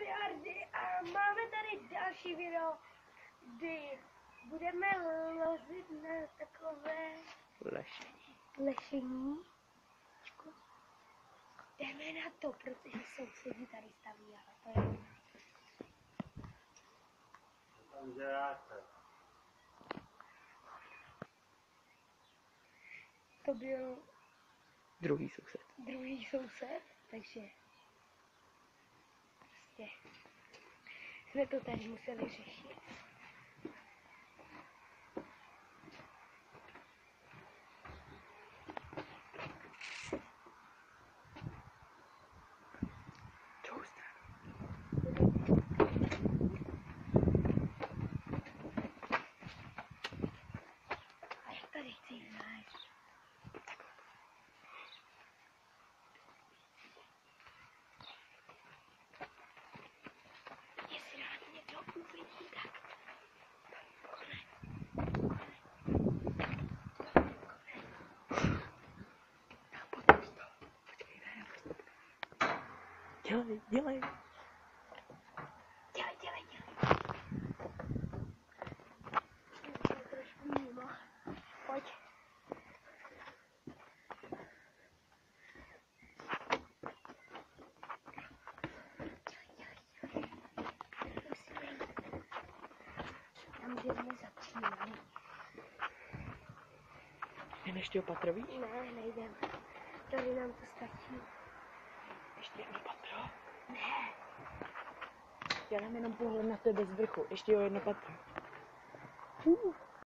miliardy a máme tady další video, kdy budeme lozit na takové lešení. Jdeme na to, protože sousedí tady staví, ale to je... To byl druhý soused, takže prostě jsme to tady museli řešit. A jak tady chci jít? Jestli rád někdo uvidí, tak Dělej. trošku mimo. Pojď. Tam, kde jsme začínali. Jdeme ještě opatrový? Ne, nejdem. Tady nám to stačí. Ještě jedno patro? Ne. Já dám jenom pohled na tebe z vrchu. Ještě jedno patro.